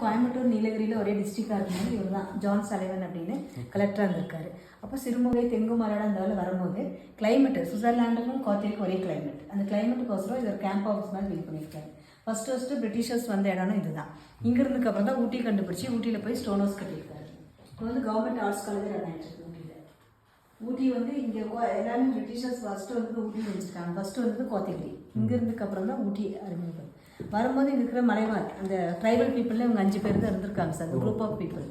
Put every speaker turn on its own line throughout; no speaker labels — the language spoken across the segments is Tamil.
கோயம்புத்தூர் நீலகிரியில் ஒரே டிஸ்ட்ரிக்டாக இருக்கும்போது இவர் தான் ஜான் சலைவன் அப்படின்னு கலெக்டராக இருந்திருக்காரு. அப்போ சிறுமுகை தெங்குமலையோட அந்த வேலை வரும்போது கிளைமேட்டு சுவிட்சர்லாண்டுக்கும் கோத்தேரிக்கும் ஒரே கிளைமேட். அந்த கிளைமேட்டுக்கோசரம் இது ஒரு கேம்ப் ஆஃபீஸ் மாதிரி பில்ட் பண்ணியிருக்காரு. ஃபஸ்ட்டு பிரிட்டிஷர்ஸ் வந்த இடம்னு இதுதான். இங்கிருந்துக்கு அப்புறம் தான் ஊட்டி கண்டுபிடிச்சி ஊட்டியில் போய் ஸ்டோன் ஹவுஸ் கட்டியிருக்காரு. இப்போ வந்து கவர்மெண்ட் ஆர்ட்ஸ் காலேஜ் ரன் ஆகிட்டு இருக்கு ஊட்டியில். ஊட்டி வந்து இங்கே எல்லாமே பிரிட்டிஷர்ஸ் ஃபஸ்ட்டு வந்து ஊட்டி வச்சுருக்காங்க. ஃபஸ்ட்டு வந்து கோத்தகிரி. இங்கிருந்துக்கு அப்புறம் தான் ஊட்டி அறிமுகம். வரும்போது இங்கே இருக்கிற மலைவாழ் அந்த ட்ரைபல் பீப்புளில் இவங்க 5 பேர் தான் இருந்திருக்காங்க சார். Group of people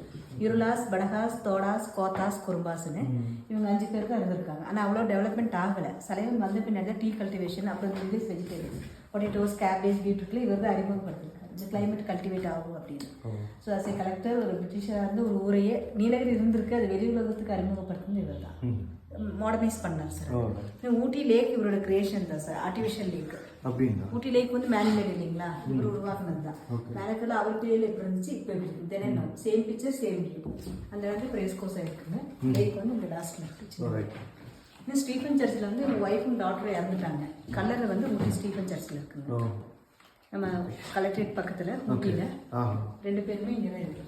Irulas, Badagas, Todas, Kotas, குறும்பாஸ்ன்னு இவங்க 5 பேர் தான் இருந்திருக்காங்க. ஆனால் அவ்வளோ டெவலப்மெண்ட் ஆகலை. சலைவன் வந்த பின்னாடி தான் டீ கல்டிவேஷன், அப்புறம் இங்கிலீஷ் வெஜிடேரியன், பொட்டேட்டோஸ், கேபேஜ், பீட்ரூட்டில் இவர் தான் அறிமுகப்படுத்திருக்காரு. இந்த கிளைமேட் கல்டிவேட் ஆகும் அப்படின்னு. ஸோ அஸ் ஏ கலெக்டர் ஒரு பிரிட்டிஷராக இருந்து ஒரு ஊரையே நீலகிரி இருந்திருக்கு, அது வெளி உலகத்துக்கு அறிமுகப்படுத்துன்னு இவர் தான் மாடர்னைஸ் பண்ணார் சார். ஊட்டி லேக் இவரோட கிரியேஷன் தான் சார், ஆர்டிஃபிஷியல் லேக். ஊட்டி லேக் வந்து மேனிமேட் இல்லைங்களா, இவர் உருவாக்குனது தான். மேலத்தில் அவர் பேரில் எப்படி இருந்துச்சு, இப்போ எப்படி இருக்கு then same picture same view. அந்த இடத்துல பிரேஸ்கோஸாக இருக்குங்க. லேக் வந்து இந்த லாஸ்ட்ல இருக்கு. இன்னும் ஸ்டீஃபன் சர்ச்சில் வந்து இவங்க ஒய்ஃபும் டாக்டரும் இறந்துட்டாங்க. கல்லறை வந்து ஊட்டி ஸ்டீஃபன் சர்ச்சில் இருக்குங்க. நம்ம கலெக்டரேட் பக்கத்தில் ஊட்டியில் 2 பேருமே இங்கே தான் இருக்கு.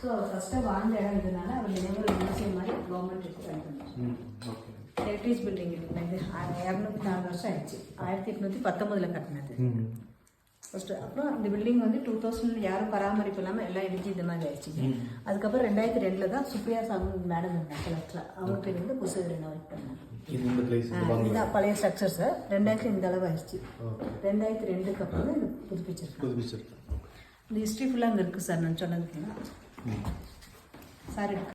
ஸோ அவர் ஃபஸ்ட்டாக வாழ்ந்த இடம் இதனால அவர் நினைவு மியூசியம் மாதிரி கவர்மெண்ட் எடுத்து ரன் பண்ணுறாங்க. ஹெரிட்டேஜ் பில்டிங் இருக்குங்க. இது 204 வருஷம் ஆயிடுச்சு. 1819 கட்டினது ஃபஸ்ட்டு. அப்புறம் இந்த பில்டிங் வந்து 2000 யாரும் பராமரிப்பு இல்லாமல் எல்லாம் இடிஞ்சு இந்த மாதிரி ஆயிடுச்சு. அதுக்கப்புறம் 2002 தான் சுப்ரியா சாமி மேடம் இருந்தாங்க கலெக்டரில். அவங்க பேர் வந்து புதுசு ரெனோவேட் பண்ணாங்க. இதுதான் பழைய ஸ்ட்ரக்சர் சார். 2000 இந்த அளவு ஆயிடுச்சு. 2002க்கு அப்புறம் தான் இது புதுப்பிச்சிருக்கேன். இந்த ஹிஸ்ட்ரி ஃபுல்லாக அங்கே இருக்குது சார். நான் சொன்னதுக்கு சார் இருக்கு.